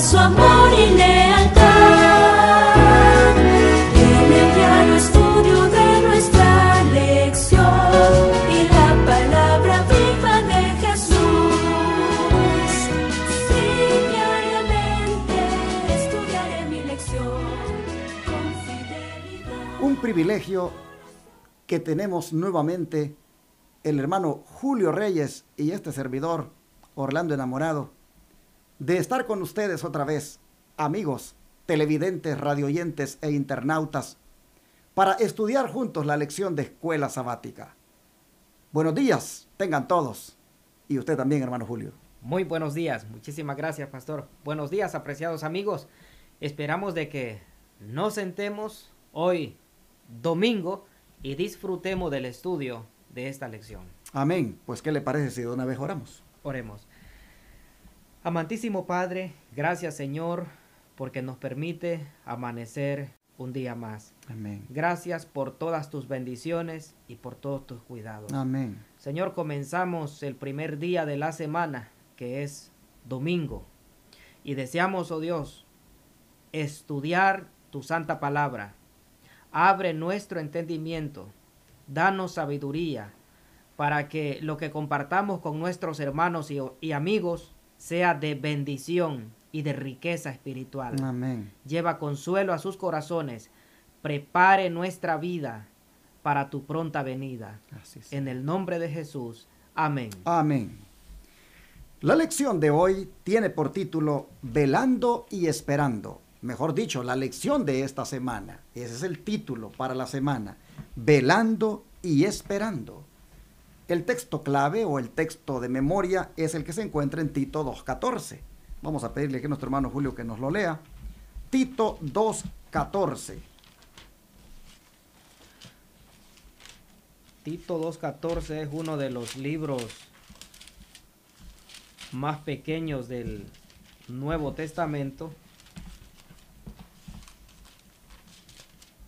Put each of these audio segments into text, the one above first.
su amor y lealtad. En el diario estudio de nuestra lección y la palabra viva de Jesús. Sí, diariamente estudiaré mi lección con fidelidad. Un privilegio que tenemos nuevamente el hermano Julio Reyes y este servidor, Orlando Enamorado, de estar con ustedes otra vez, amigos, televidentes, radioyentes e internautas, para estudiar juntos la lección de escuela sabática. Buenos días, tengan todos. Y usted también, hermano Julio. Muy buenos días, muchísimas gracias, pastor. Buenos días, apreciados amigos. Esperamos de que nos sentemos hoy, domingo, y disfrutemos del estudio de esta lección. Amén. Pues, ¿qué le parece si de una vez oramos? Oremos. Amantísimo Padre, gracias Señor, porque nos permite amanecer un día más. Amén. Gracias por todas tus bendiciones y por todos tus cuidados. Amén. Señor, comenzamos el primer día de la semana, que es domingo, y deseamos, oh Dios, estudiar tu santa palabra. Abre nuestro entendimiento, danos sabiduría, para que lo que compartamos con nuestros hermanos y amigos sea de bendición y de riqueza espiritual. Amén. Lleva consuelo a sus corazones, prepare nuestra vida para tu pronta venida. Así es. En el nombre de Jesús. Amén. Amén. La lección de hoy tiene por título Velando y Esperando. Mejor dicho, la lección de esta semana. Ese es el título para la semana. Velando y Esperando. El texto clave o el texto de memoria es el que se encuentra en Tito 2.14. Vamos a pedirle que nuestro hermano Julio que nos lo lea. Tito 2.14. Tito 2.14 es uno de los libros más pequeños del Nuevo Testamento.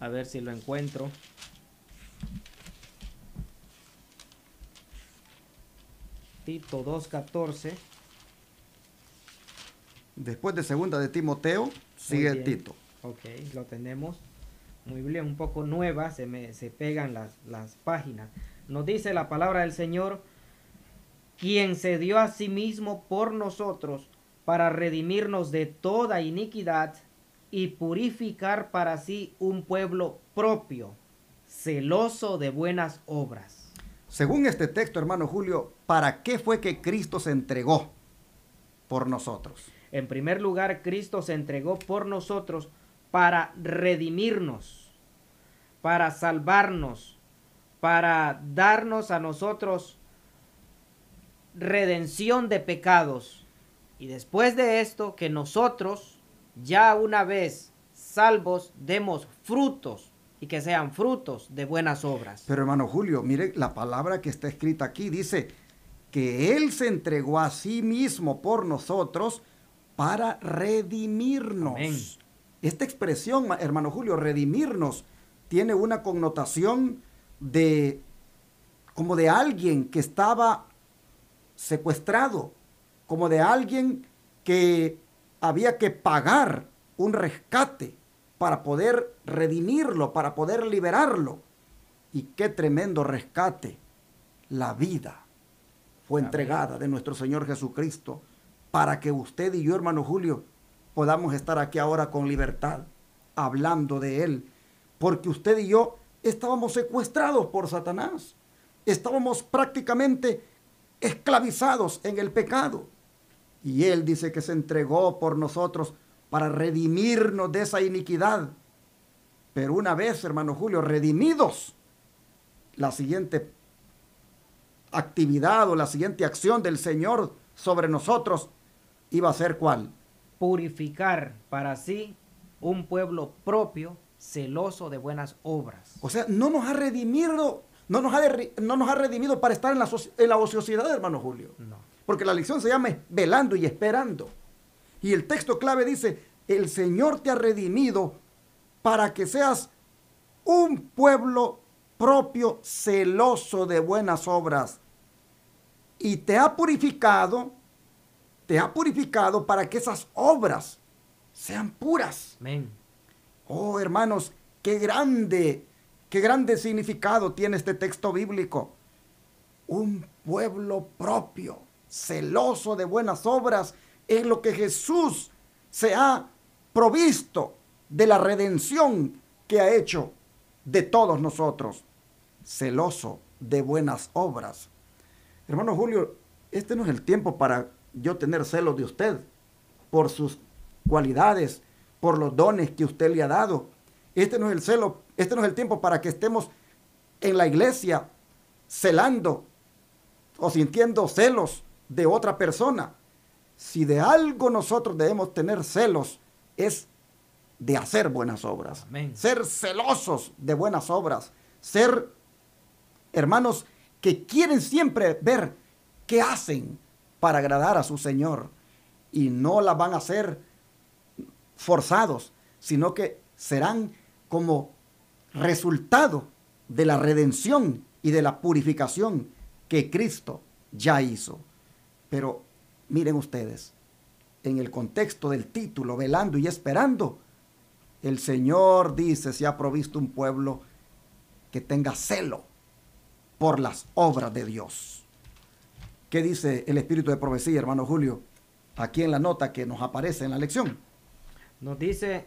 A ver si lo encuentro. Tito 2.14. Después de segunda de Timoteo, sigue bien. Tito. Ok, lo tenemos. Muy bien, un poco nueva, se pegan las páginas. Nos dice la palabra del Señor, quien se dio a sí mismo por nosotros para redimirnos de toda iniquidad y purificar para sí un pueblo propio, celoso de buenas obras. Según este texto, hermano Julio, ¿para qué fue que Cristo se entregó por nosotros? En primer lugar, Cristo se entregó por nosotros para redimirnos, para salvarnos, para darnos a nosotros redención de pecados. Y después de esto, que nosotros, ya una vez salvos, demos frutos y que sean frutos de buenas obras. Pero hermano Julio, mire la palabra que está escrita aquí, dice que Él se entregó a sí mismo por nosotros para redimirnos. Amén. Esta expresión, hermano Julio, redimirnos, tiene una connotación de como de alguien que estaba secuestrado, como de alguien que había que pagar un rescate para poder redimirlo, para poder liberarlo. Y qué tremendo rescate. La vida fue entregada de nuestro Señor Jesucristo para que usted y yo, hermano Julio, podamos estar aquí ahora con libertad, hablando de Él. Porque usted y yo estábamos secuestrados por Satanás. Estábamos prácticamente esclavizados en el pecado. Y Él dice que se entregó por nosotros para redimirnos de esa iniquidad. Pero una vez, hermano Julio, redimidos, la siguiente actividad o la siguiente acción del Señor sobre nosotros iba a ser ¿cuál? Purificar para sí un pueblo propio, celoso de buenas obras. O sea, no nos ha redimido, no nos ha redimido para estar en la ociosidad, hermano Julio. No. Porque la lección se llama velando y esperando. Y el texto clave dice, el Señor te ha redimido para que seas un pueblo propio, celoso de buenas obras. Y te ha purificado para que esas obras sean puras. Amén. Oh, hermanos, qué grande significado tiene este texto bíblico. Un pueblo propio, celoso de buenas obras, es lo que Jesús se ha provisto de la redención que ha hecho de todos nosotros. Celoso de buenas obras. Hermano Julio, este no es el tiempo para yo tener celos de usted por sus cualidades, por los dones que usted le ha dado. Este no es el tiempo para que estemos en la iglesia celando o sintiendo celos de otra persona. Si de algo nosotros debemos tener celos, es de hacer buenas obras. Amén. Ser celosos de buenas obras. Ser hermanos que quieren siempre ver qué hacen para agradar a su Señor. Y no la van a hacer forzados, sino que serán como resultado de la redención y de la purificación que Cristo ya hizo. Pero miren ustedes, en el contexto del título, velando y esperando, el Señor dice, se ha provisto un pueblo que tenga celo por las obras de Dios. ¿Qué dice el Espíritu de Profecía, hermano Julio? Aquí en la nota que nos aparece en la lección. Nos dice,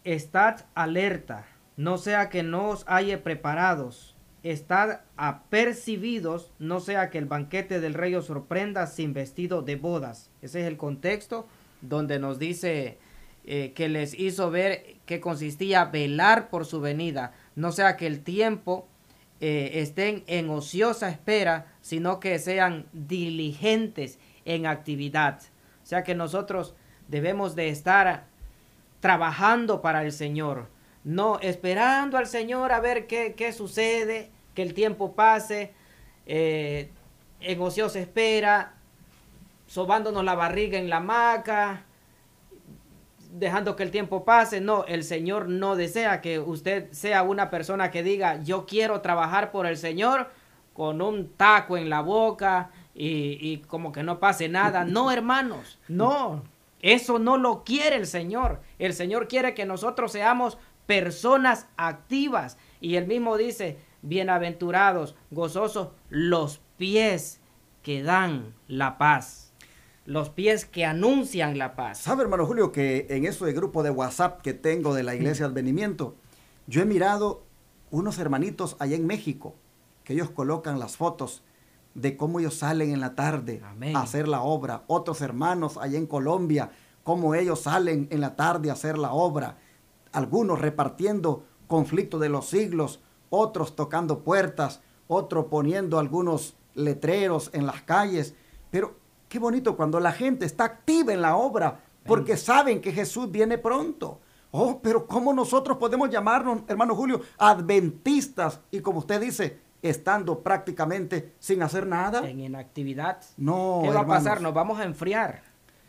estad alerta, no sea que no os halle preparados, estad apercibidos, no sea que el banquete del rey os sorprenda sin vestido de bodas. Ese es el contexto donde nos dice que les hizo ver que consistía velar por su venida, no sea que el tiempo estén en ociosa espera, sino que sean diligentes en actividad. O sea que nosotros debemos de estar trabajando para el Señor, no esperando al Señor a ver qué sucede, que el tiempo pase, en ociosa espera, sobándonos la barriga en la hamaca, dejando que el tiempo pase. No, el Señor no desea que usted sea una persona que diga, yo quiero trabajar por el Señor con un taco en la boca y como que no pase nada. No, hermanos, no, eso no lo quiere el Señor. El Señor quiere que nosotros seamos personas activas. Y él mismo dice, bienaventurados, gozosos, los pies que dan la paz. Los pies que anuncian la paz. ¿Sabe, hermano Julio, que en eso de grupo de WhatsApp que tengo de la Iglesia Advenimiento, yo he mirado unos hermanitos allá en México, que ellos colocan las fotos de cómo ellos salen en la tarde Amén. a hacer la obra. Otros hermanos allá en Colombia, cómo ellos salen en la tarde a hacer la obra. Algunos repartiendo conflicto de los siglos, otros tocando puertas, otros poniendo algunos letreros en las calles. Pero qué bonito cuando la gente está activa en la obra, porque saben que Jesús viene pronto. Oh, pero ¿cómo nosotros podemos llamarnos, hermano Julio, adventistas? Y como usted dice, estando prácticamente sin hacer nada. En inactividad. No, ¿Qué va a pasar? hermanos. Nos vamos a enfriar.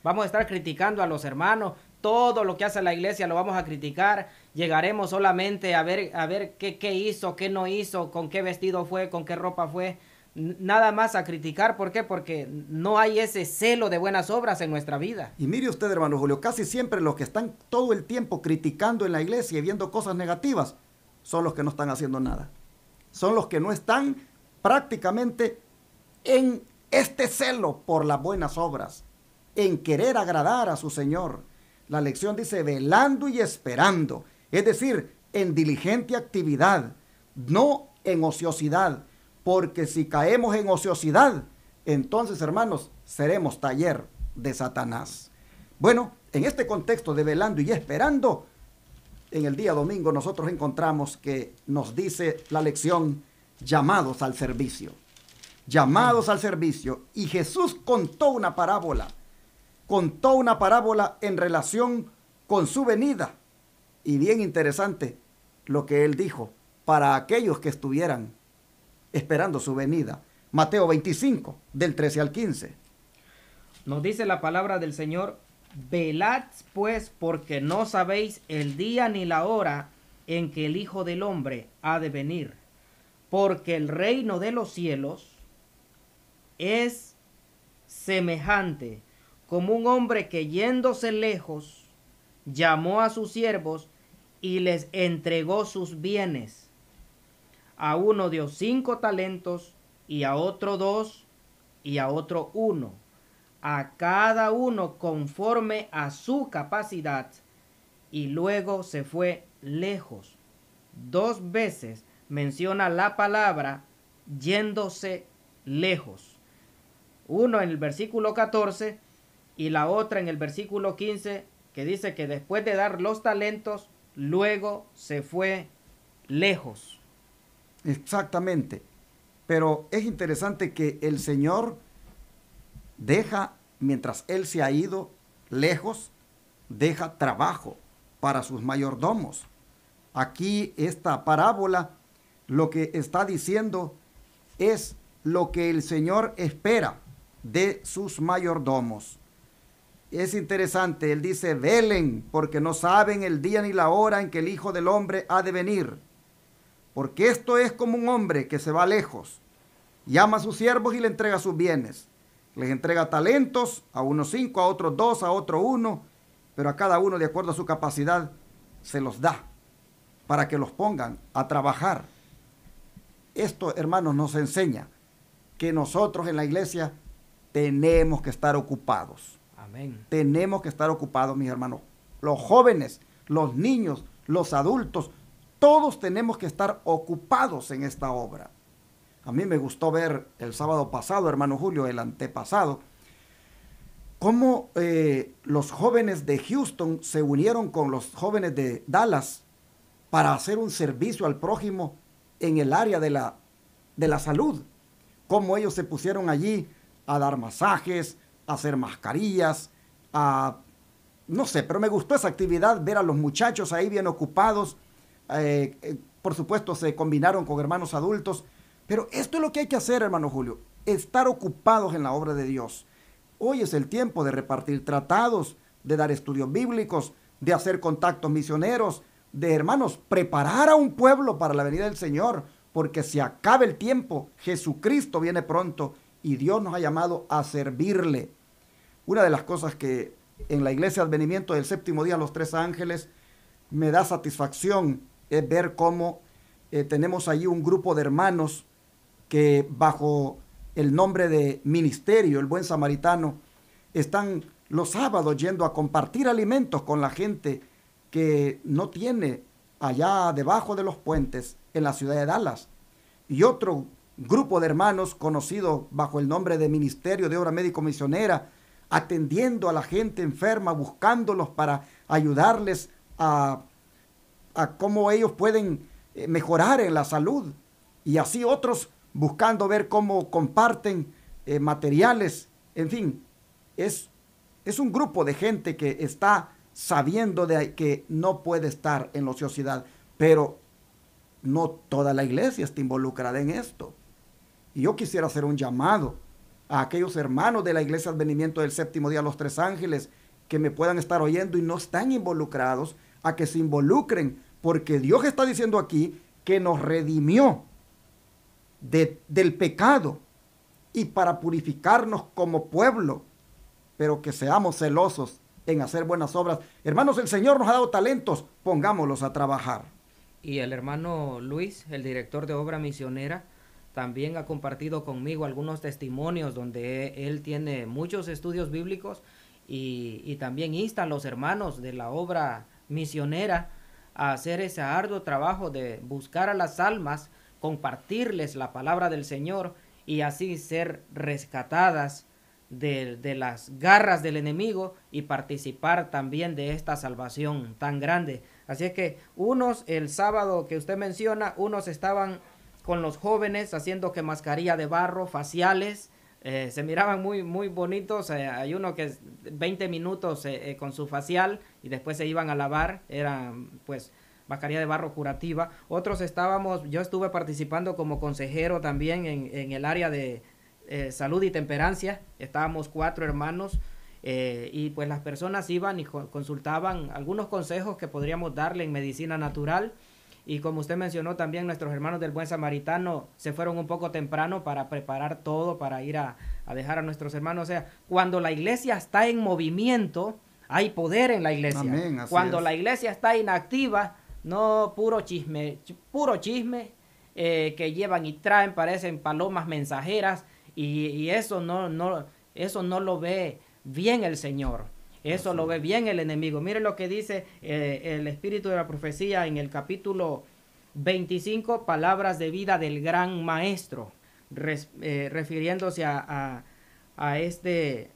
Vamos a estar criticando a los hermanos. Todo lo que hace la iglesia lo vamos a criticar. Llegaremos solamente a ver qué hizo, qué no hizo, con qué vestido fue, con qué ropa fue. Nada más a criticar. ¿Por qué? Porque no hay ese celo de buenas obras en nuestra vida. Y mire usted, hermano Julio, casi siempre los que están todo el tiempo criticando en la iglesia y viendo cosas negativas son los que no están haciendo nada. Son los que no están prácticamente en este celo por las buenas obras, en querer agradar a su Señor. La lección dice velando y esperando, es decir, en diligente actividad, no en ociosidad, porque si caemos en ociosidad, entonces, hermanos, seremos taller de Satanás. Bueno, en este contexto de velando y esperando, en el día domingo nosotros encontramos que nos dice la lección, llamados al servicio. Llamados al servicio. Y Jesús contó una parábola en relación con su venida. Y bien interesante lo que él dijo para aquellos que estuvieran esperando su venida. Mateo 25, del 13 al 15. Nos dice la palabra del Señor, velad pues, porque no sabéis el día ni la hora en que el Hijo del Hombre ha de venir. Porque el reino de los cielos es semejante como un hombre que yéndose lejos, llamó a sus siervos y les entregó sus bienes. A uno dio 5 talentos, y a otro 2, y a otro 1, a cada uno conforme a su capacidad, y luego se fue lejos. 2 veces menciona la palabra yéndose lejos. Uno en el versículo 14 y la otra en el versículo 15, que dice que después de dar los talentos, luego se fue lejos. Exactamente. Pero es interesante que el Señor deja, mientras Él se ha ido lejos, deja trabajo para sus mayordomos. Aquí esta parábola lo que está diciendo es lo que el Señor espera de sus mayordomos. Es interesante, Él dice, velen, porque no saben el día ni la hora en que el Hijo del Hombre ha de venir. Porque esto es como un hombre que se va lejos, llama a sus siervos y le entrega sus bienes. Les entrega talentos, a unos 5, a otros 2, a otro 1, pero a cada uno de acuerdo a su capacidad se los da para que los pongan a trabajar. Esto, hermanos, nos enseña que nosotros en la iglesia tenemos que estar ocupados. Amén. Tenemos que estar ocupados, mis hermanos. Los jóvenes, los niños, los adultos, todos tenemos que estar ocupados en esta obra. A mí me gustó ver el sábado pasado, hermano Julio, el antepasado, cómo los jóvenes de Houston se unieron con los jóvenes de Dallas para hacer un servicio al prójimo en el área de la salud. Cómo ellos se pusieron allí a dar masajes, a hacer mascarillas, no sé, pero me gustó esa actividad, ver a los muchachos ahí bien ocupados. Por supuesto se combinaron con hermanos adultos, pero esto es lo que hay que hacer, hermano Julio, estar ocupados en la obra de Dios. Hoy es el tiempo de repartir tratados, de dar estudios bíblicos, de hacer contactos misioneros, de, hermanos, preparar a un pueblo para la venida del Señor, porque se acaba el tiempo, Jesucristo viene pronto y Dios nos ha llamado a servirle. Una de las cosas que en la iglesia Advenimiento del Séptimo Día, los 3 Ángeles, me da satisfacción es ver cómo tenemos allí un grupo de hermanos que bajo el nombre de Ministerio, el Buen Samaritano, están los sábados yendo a compartir alimentos con la gente que no tiene allá debajo de los puentes en la ciudad de Dallas. Y otro grupo de hermanos conocido bajo el nombre de Ministerio de Obra Médico Misionera, atendiendo a la gente enferma, buscándolos para ayudarles a cómo ellos pueden mejorar en la salud. Y así otros buscando ver cómo comparten materiales. En fin, es un grupo de gente que está sabiendo de que no puede estar en la ociosidad, pero no toda la iglesia está involucrada en esto. Y yo quisiera hacer un llamado a aquellos hermanos de la iglesia Advenimiento del Séptimo Día, los 3 Ángeles, que me puedan estar oyendo y no están involucrados, a que se involucren, porque Dios está diciendo aquí que nos redimió del pecado y para purificarnos como pueblo, pero que seamos celosos en hacer buenas obras. Hermanos, el Señor nos ha dado talentos, pongámoslos a trabajar. Y el hermano Luis, el director de obra misionera, también ha compartido conmigo algunos testimonios donde él tiene muchos estudios bíblicos y también insta a los hermanos de la obra misionera a hacer ese arduo trabajo de buscar a las almas, compartirles la palabra del Señor y así ser rescatadas de las garras del enemigo y participar también de esta salvación tan grande. Así es que unos, el sábado que usted menciona, unos estaban con los jóvenes haciendo que mascarilla de barro, faciales, se miraban muy bonitos. Hay uno que es 20 minutos con su facial y después se iban a lavar, era pues mascarilla de barro curativa. Otros yo estuve participando como consejero también en el área de salud y temperancia. Estábamos 4 hermanos y pues las personas iban y consultaban algunos consejos que podríamos darle en medicina natural. Y como usted mencionó también, nuestros hermanos del Buen Samaritano se fueron un poco temprano para preparar todo, para ir a a dejar a nuestros hermanos. O sea, cuando la iglesia está en movimiento, hay poder en la iglesia. Amén, así cuando es. la iglesia está inactiva, no puro chisme, que llevan y traen, parecen palomas mensajeras, y eso eso no lo ve bien el Señor. Eso Así lo ve bien el enemigo. Mire lo que dice el Espíritu de la Profecía en el capítulo 25, palabras de vida del gran maestro, refiriéndose a este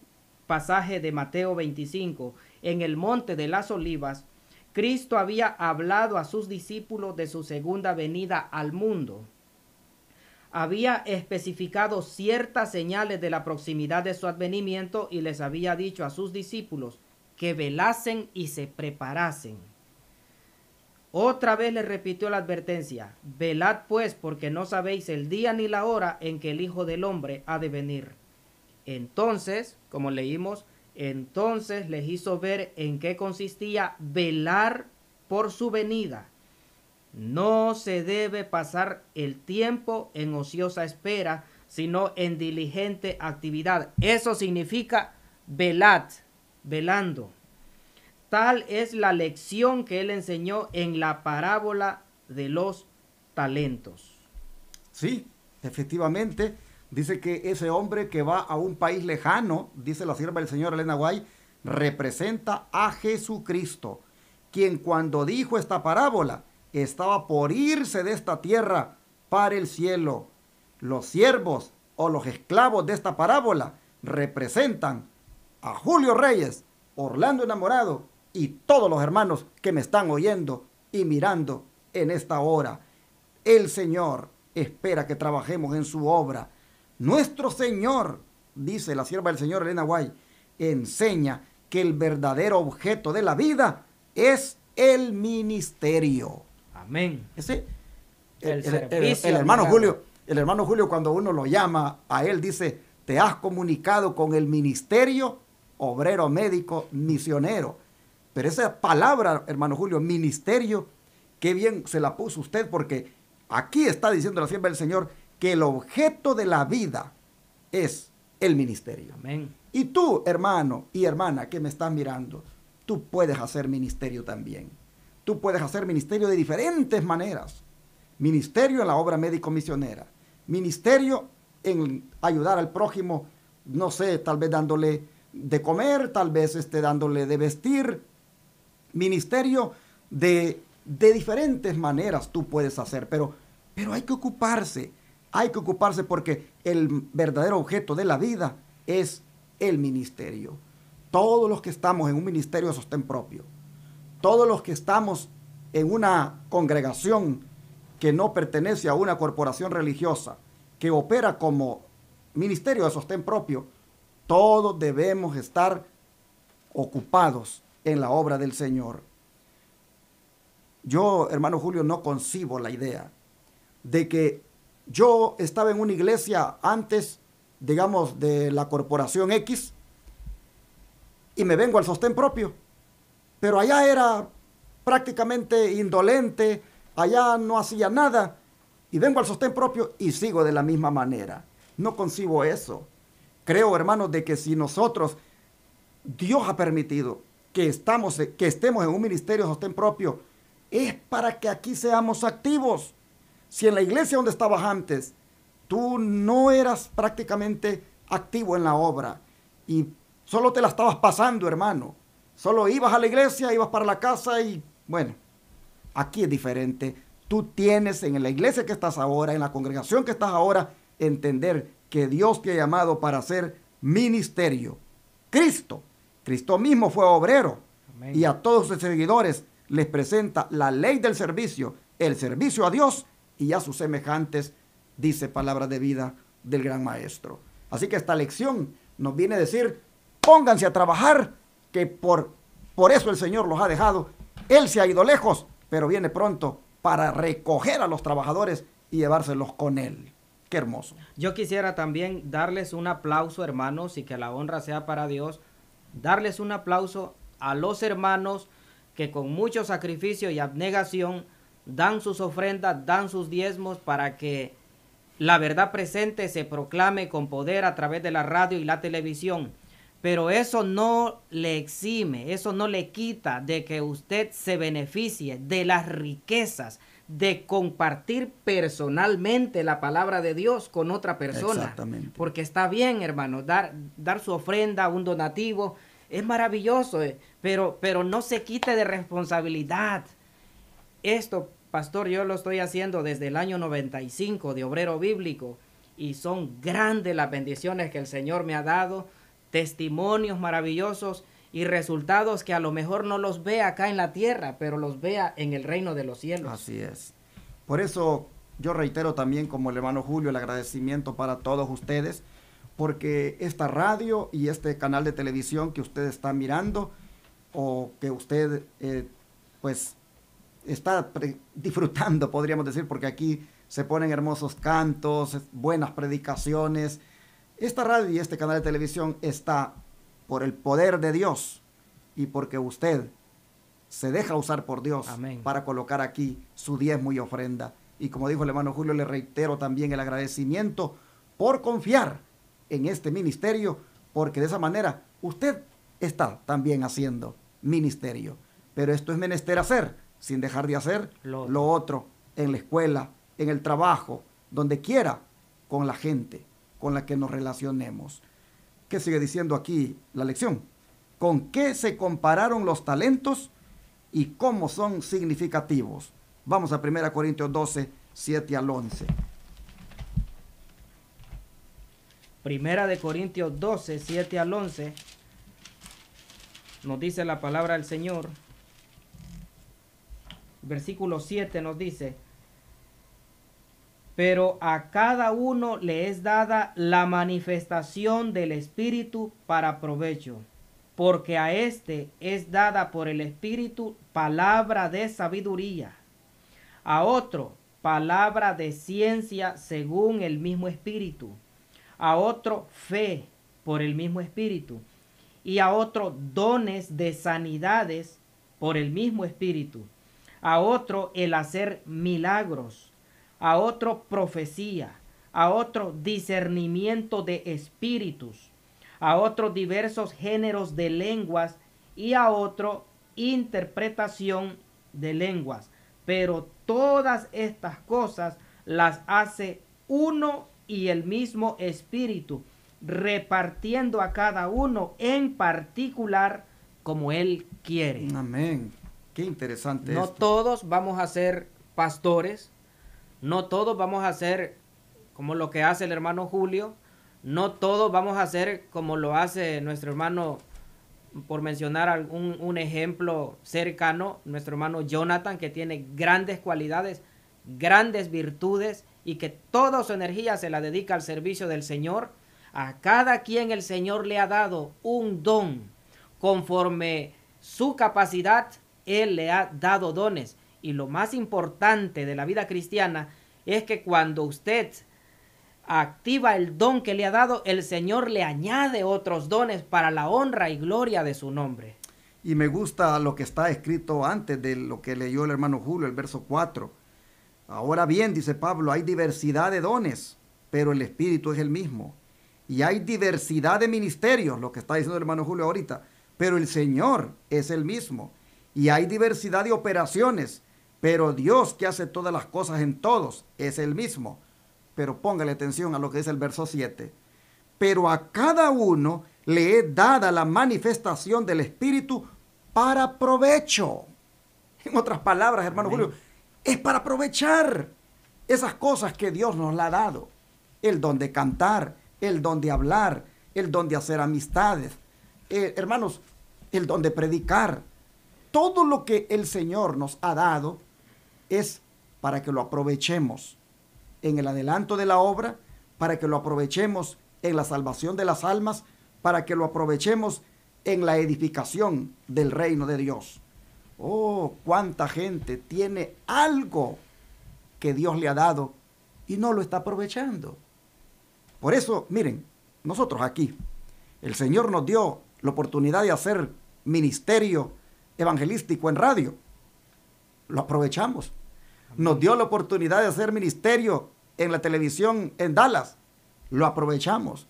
pasaje de Mateo 25. En el monte de las olivas, Cristo había hablado a sus discípulos de su segunda venida al mundo. Había especificado ciertas señales de la proximidad de su advenimiento y les había dicho a sus discípulos que velasen y se preparasen. Otra vez les repitió la advertencia: velad pues, porque no sabéis el día ni la hora en que el Hijo del Hombre ha de venir. Entonces, como leímos, entonces les hizo ver en qué consistía velar por su venida. No se debe pasar el tiempo en ociosa espera, sino en diligente actividad. Eso significa velad, velando. Tal es la lección que él enseñó en la parábola de los talentos. Sí, efectivamente, dice que ese hombre que va a un país lejano, dice la sierva del Señor Elena White, representa a Jesucristo, quien cuando dijo esta parábola estaba por irse de esta tierra para el cielo. Los siervos o los esclavos de esta parábola representan a Julio Reyes, Orlando Enamorado y todos los hermanos que me están oyendo y mirando en esta hora. El Señor espera que trabajemos en su obra. Nuestro Señor, dice la sierva del Señor Elena White, enseña que el verdadero objeto de la vida es el ministerio. Amén. Ese, El el servicio hermano abnegado. el hermano Julio, cuando uno lo llama a él, dice: te has comunicado con el ministerio, obrero, médico, misionero. Pero esa palabra, hermano Julio, ministerio, qué bien se la puso usted, porque aquí está diciendo la sierva del Señor que el objeto de la vida es el ministerio. Amén. Y tú, hermano y hermana que me estás mirando, tú puedes hacer ministerio también. Tú puedes hacer ministerio de diferentes maneras. Ministerio en la obra médico-misionera. Ministerio en ayudar al prójimo, no sé, tal vez dándole de comer, tal vez dándole de vestir. Ministerio de diferentes maneras tú puedes hacer, pero hay que ocuparse. Hay que ocuparse porque el verdadero objeto de la vida es el ministerio. Todos los que estamos en un ministerio de sostén propio, todos los que estamos en una congregación que no pertenece a una corporación religiosa, que opera como ministerio de sostén propio, todos debemos estar ocupados en la obra del Señor. Yo, hermano Julio, no concibo la idea de que yo estaba en una iglesia antes, digamos, de la corporación X, y me vengo al sostén propio. Pero allá era prácticamente indolente, allá no hacía nada, y vengo al sostén propio y sigo de la misma manera. No concibo eso. Creo, hermanos, de que si nosotros, Dios ha permitido que estemos en un ministerio de sostén propio, es para que aquí seamos activos. Si en la iglesia donde estabas antes, tú no eras prácticamente activo en la obra y solo te la estabas pasando, hermano. Solo ibas a la iglesia, ibas para la casa y, bueno, aquí es diferente. Tú tienes en la iglesia que estás ahora, en la congregación que estás ahora, entender que Dios te ha llamado para hacer ministerio. Cristo mismo fue obrero. Amén. Y a todos sus seguidores les presenta la ley del servicio, el servicio a Dios y a sus semejantes, dice palabra de vida del gran maestro. Así que esta lección nos viene a decir: pónganse a trabajar, que por eso el Señor los ha dejado. Él se ha ido lejos, pero viene pronto para recoger a los trabajadores y llevárselos con Él. Qué hermoso. Yo quisiera también darles un aplauso, hermanos, y que la honra sea para Dios, darles un aplauso a los hermanos que con mucho sacrificio y abnegación dan sus ofrendas, dan sus diezmos para que la verdad presente se proclame con poder a través de la radio y la televisión. Pero eso no le exime, eso no le quita de que usted se beneficie de las riquezas de compartir personalmente la palabra de Dios con otra persona. Exactamente. Porque está bien, hermano, dar su ofrenda, un donativo, es maravilloso, pero no se quite de responsabilidad. Esto, pastor, yo lo estoy haciendo desde el año 95 de Obrero Bíblico y son grandes las bendiciones que el Señor me ha dado, testimonios maravillosos y resultados que a lo mejor no los vea acá en la tierra, pero los vea en el reino de los cielos. Así es. Por eso yo reitero también, como el hermano Julio, el agradecimiento para todos ustedes, porque esta radio y este canal de televisión que usted está mirando o que usted pues está disfrutando, podríamos decir, porque aquí se ponen hermosos cantos, buenas predicaciones. Esta radio y este canal de televisión está por el poder de Dios y porque usted se deja usar por Dios. Amén. Para colocar aquí su diezmo y ofrenda. Y como dijo el hermano Julio, le reitero también el agradecimiento por confiar en este ministerio, porque de esa manera usted está también haciendo ministerio. Pero esto es menester hacer, sin dejar de hacer lo otro, en la escuela, en el trabajo, donde quiera, con la gente con la que nos relacionemos. ¿Qué sigue diciendo aquí la lección? ¿Con qué se compararon los talentos y cómo son significativos? Vamos a 1 Corintios 12, 7 al 11. Primera de Corintios 12, 7 al 11, nos dice la palabra del Señor. Versículo 7 nos dice: pero a cada uno le es dada la manifestación del Espíritu para provecho, porque a éste es dada por el Espíritu palabra de sabiduría, a otro palabra de ciencia según el mismo Espíritu, a otro fe por el mismo Espíritu, y a otro dones de sanidades por el mismo Espíritu, a otro el hacer milagros, a otro profecía, a otro discernimiento de espíritus, a otro diversos géneros de lenguas y a otro interpretación de lenguas. Pero todas estas cosas las hace uno y el mismo Espíritu, repartiendo a cada uno en particular como Él quiere. Amén. Qué interesante. No todos vamos a ser pastores. No todos vamos a hacer como lo que hace el hermano Julio. No todos vamos a hacer como lo hace nuestro hermano, por mencionar un ejemplo cercano, nuestro hermano Jonathan, que tiene grandes cualidades, grandes virtudes y que toda su energía se la dedica al servicio del Señor. A cada quien el Señor le ha dado un don. Conforme su capacidad, Él le ha dado dones. Y lo más importante de la vida cristiana es que cuando usted activa el don que le ha dado, el Señor le añade otros dones para la honra y gloria de su nombre. Y me gusta lo que está escrito antes de lo que leyó el hermano Julio, el verso 4. Ahora bien, dice Pablo, hay diversidad de dones, pero el Espíritu es el mismo. Y hay diversidad de ministerios, lo que está diciendo el hermano Julio ahorita, pero el Señor es el mismo. Y hay diversidad de operaciones, pero Dios, que hace todas las cosas en todos, es el mismo. Pero póngale atención a lo que dice el verso 7. Pero a cada uno le es dada la manifestación del Espíritu para provecho. En otras palabras, hermano Julio, es para aprovechar esas cosas que Dios nos la ha dado. El don de cantar, el don de hablar, el don de hacer amistades. Hermanos, el don de predicar. Todo lo que el Señor nos ha dado es para que lo aprovechemos en el adelanto de la obra, para que lo aprovechemos en la salvación de las almas, para que lo aprovechemos en la edificación del reino de Dios. Oh, cuánta gente tiene algo que Dios le ha dado y no lo está aprovechando. Por eso, miren, nosotros aquí, el Señor nos dio la oportunidad de hacer ministerio evangelístico en radio. Lo aprovechamos. Nos dio la oportunidad de hacer ministerio en la televisión en Dallas, lo aprovechamos.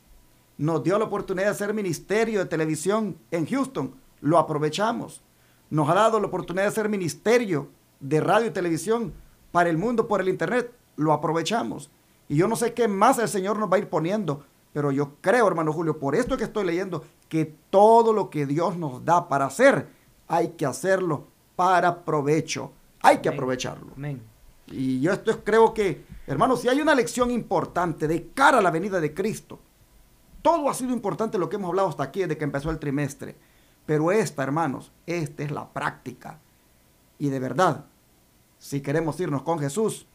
Nos dio la oportunidad de hacer ministerio de televisión en Houston, lo aprovechamos. Nos ha dado la oportunidad de hacer ministerio de radio y televisión para el mundo por el internet, lo aprovechamos. Y yo no sé qué más el Señor nos va a ir poniendo, pero yo creo, hermano Julio, por esto que estoy leyendo, que todo lo que Dios nos da para hacer, hay que hacerlo para provecho. Hay que aprovecharlo. Amén. Y yo creo que, hermanos, si hay una lección importante de cara a la venida de Cristo, todo ha sido importante lo que hemos hablado hasta aquí desde que empezó el trimestre. Pero esta, hermanos, esta es la práctica. Y de verdad, si queremos irnos con Jesús,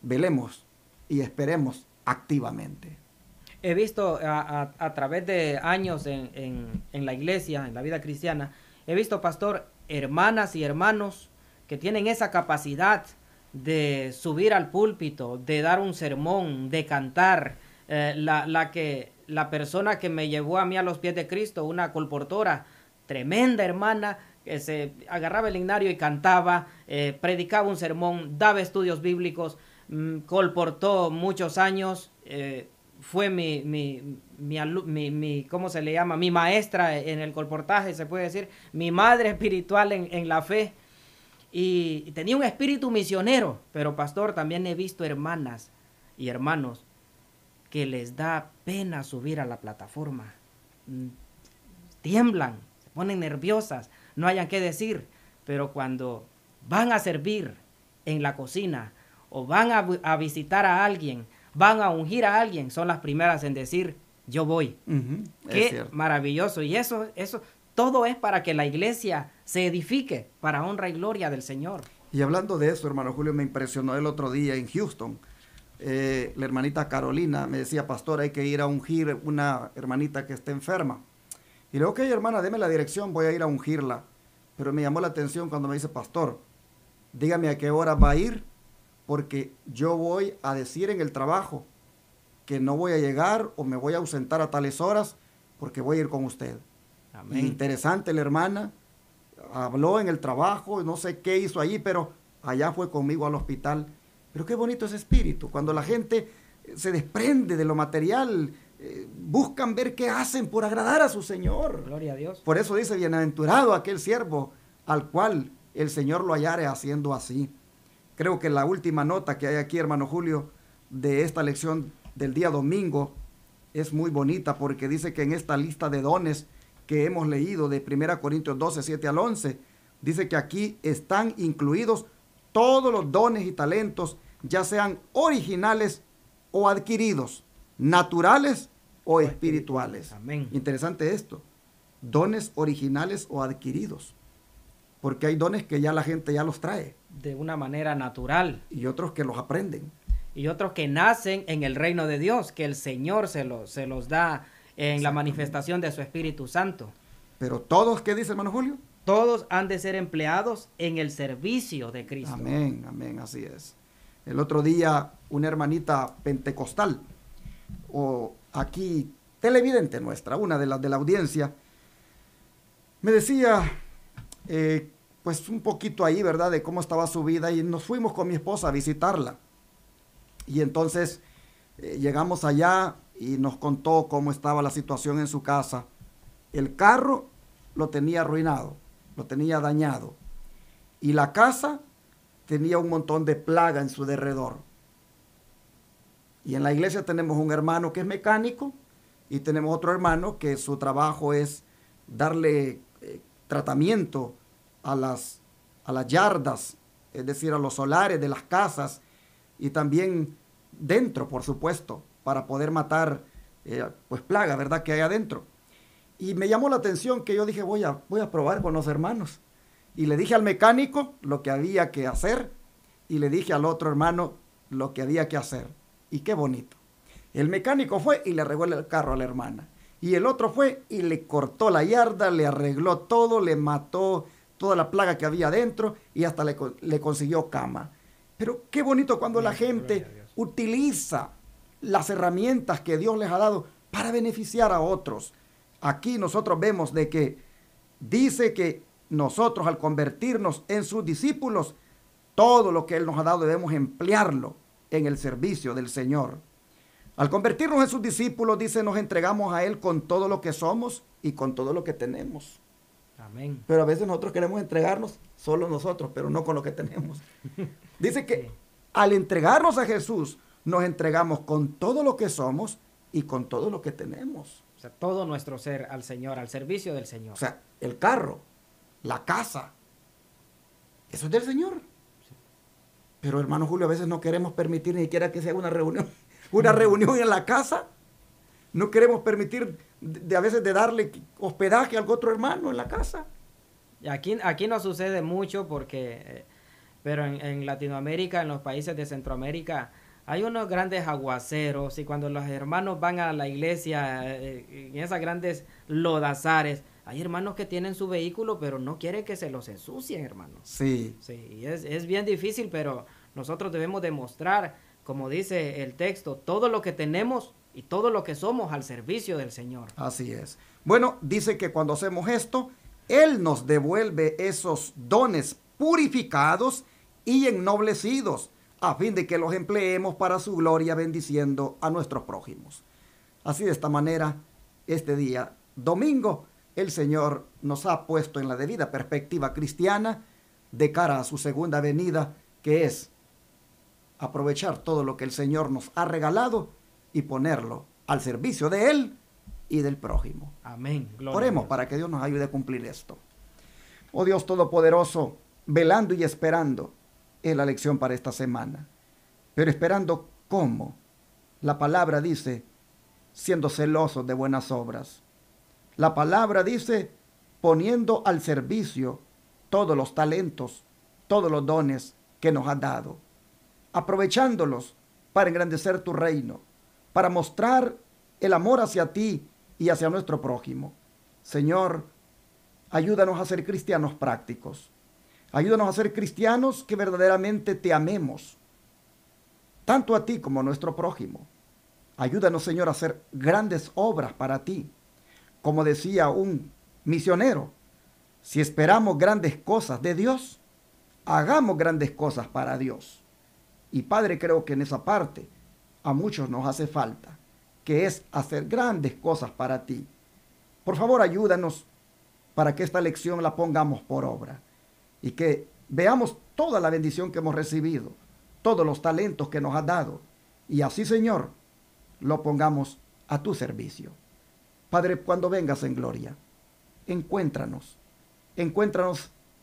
velemos y esperemos activamente. He visto a través de años en la iglesia, en la vida cristiana, he visto, pastor, hermanas y hermanos que tienen esa capacidad de subir al púlpito, de dar un sermón, de cantar. La persona que me llevó a mí a los pies de Cristo, una colportora, tremenda hermana, que se agarraba el himnario y cantaba, predicaba un sermón, daba estudios bíblicos, colportó muchos años, fue mi ¿cómo se le llama? Mi maestra en el colportaje, se puede decir, mi madre espiritual en la fe, y tenía un espíritu misionero. Pero, pastor, también he visto hermanas y hermanos que les da pena subir a la plataforma, tiemblan, se ponen nerviosas, no hayan qué decir, pero cuando van a servir en la cocina o van a visitar a alguien, van a ungir a alguien, son las primeras en decir, yo voy. Qué maravilloso. Y eso, todo es para que la iglesia se edifique para honra y gloria del Señor. Y hablando de eso, hermano Julio, me impresionó el otro día en Houston. La hermanita Carolina me decía, pastor, hay que ir a ungir una hermanita que está enferma. Y le digo, ok, hermana, deme la dirección, voy a ir a ungirla. Pero me llamó la atención cuando me dice, pastor, dígame a qué hora va a ir, porque yo voy a decir en el trabajo que no voy a llegar o me voy a ausentar a tales horas porque voy a ir con usted. Amén. Interesante, la hermana habló en el trabajo, no sé qué hizo allí, pero allá fue conmigo al hospital. Pero qué bonito ese espíritu, cuando la gente se desprende de lo material, buscan ver qué hacen por agradar a su Señor. Gloria a Dios. Por eso dice, bienaventurado aquel siervo al cual el Señor lo hallare haciendo así. Creo que la última nota que hay aquí, hermano Julio, de esta lección del día domingo, es muy bonita porque dice que en esta lista de dones que hemos leído de 1 Corintios 12, 7 al 11, dice que aquí están incluidos todos los dones y talentos, ya sean originales o adquiridos, naturales o espirituales. Amén. Interesante esto, dones originales o adquiridos, porque hay dones que ya la gente ya los trae. De una manera natural. Y otros que los aprenden. Y otros que nacen en el reino de Dios, que el Señor se los da en la manifestación de su Espíritu Santo. Pero todos, ¿qué dice, hermano Julio? Todos han de ser empleados en el servicio de Cristo. Amén, amén, así es. El otro día, una hermanita pentecostal, o aquí, televidente nuestra, una de las de la audiencia, me decía, pues un poquito ahí, ¿verdad?, de cómo estaba su vida, y nos fuimos con mi esposa a visitarla. Y entonces llegamos allá y nos contó cómo estaba la situación en su casa. El carro lo tenía arruinado, lo tenía dañado. Y la casa tenía un montón de plaga en su derredor. Y en la iglesia tenemos un hermano que es mecánico y tenemos otro hermano que su trabajo es darle tratamiento a las yardas, es decir, a los solares de las casas y también dentro, por supuesto, para poder matar pues plaga, ¿verdad?, que hay adentro. Y me llamó la atención que yo dije, voy a probar con los hermanos. Y le dije al mecánico lo que había que hacer y le dije al otro hermano lo que había que hacer. Y qué bonito. El mecánico fue y le arregló el carro a la hermana. Y el otro fue y le cortó la yarda, le arregló todo, le mató toda la plaga que había adentro y hasta le consiguió cama. Pero qué bonito cuando la gente utiliza las herramientas que Dios les ha dado para beneficiar a otros. Aquí nosotros vemos de que dice que nosotros al convertirnos en sus discípulos, todo lo que Él nos ha dado debemos emplearlo en el servicio del Señor. Al convertirnos en sus discípulos, dice, nos entregamos a Él con todo lo que somos y con todo lo que tenemos. Amén. Pero a veces nosotros queremos entregarnos solo nosotros, pero no con lo que tenemos. Dice que Sí. al entregarnos a Jesús, nos entregamos con todo lo que somos y con todo lo que tenemos. O sea, todo nuestro ser al Señor, al servicio del Señor. O sea, el carro, la casa, eso es del Señor. Pero hermano Julio, a veces no queremos permitir ni siquiera que sea una reunión en la casa. No queremos permitir a veces de darle hospedaje a algún otro hermano en la casa. Y aquí no sucede mucho porque, pero en Latinoamérica, en los países de Centroamérica, hay unos grandes aguaceros y cuando los hermanos van a la iglesia, en esas grandes lodazares, hay hermanos que tienen su vehículo, pero no quieren que se los ensucien, hermanos. Sí, Sí, y es bien difícil, pero nosotros debemos demostrar, como dice el texto, todo lo que tenemos y todo lo que somos al servicio del Señor. así es. Bueno, dice que cuando hacemos esto, Él nos devuelve esos dones purificados y ennoblecidos, a fin de que los empleemos para su gloria, bendiciendo a nuestros prójimos. Así de esta manera, este día, domingo, el Señor nos ha puesto en la debida perspectiva cristiana de cara a su segunda venida, que es aprovechar todo lo que el Señor nos ha regalado y ponerlo al servicio de Él y del prójimo. Amén. Gloria a Oremos Dios. para que Dios nos ayude a cumplir esto. Oh Dios Todopoderoso, velando y esperando es la lección para esta semana. Pero esperando cómo. La palabra dice, siendo celosos de buenas obras. La palabra dice, poniendo al servicio todos los talentos, todos los dones que nos has dado, aprovechándolos para engrandecer tu reino, para mostrar el amor hacia ti y hacia nuestro prójimo. Señor, ayúdanos a ser cristianos prácticos. Ayúdanos a ser cristianos que verdaderamente te amemos, tanto a ti como a nuestro prójimo. Ayúdanos, Señor, a hacer grandes obras para ti. Como decía un misionero, si esperamos grandes cosas de Dios, hagamos grandes cosas para Dios. Y Padre, creo que en esa parte a muchos nos hace falta, que es hacer grandes cosas para ti. Por favor, ayúdanos para que esta lección la pongamos por obra y que veamos toda la bendición que hemos recibido, todos los talentos que nos has dado, y así, Señor, lo pongamos a tu servicio. Padre, cuando vengas en gloria, encuéntranos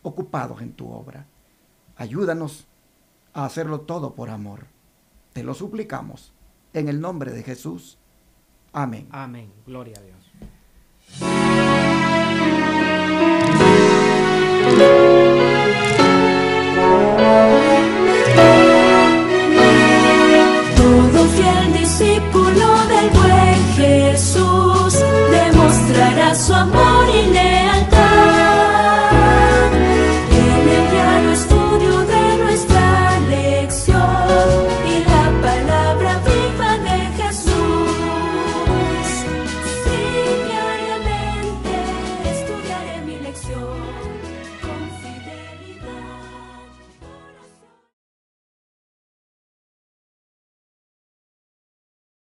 ocupados en tu obra. Ayúdanos a hacerlo todo por amor. Te lo suplicamos en el nombre de Jesús. Amén. Amén. Gloria a Dios.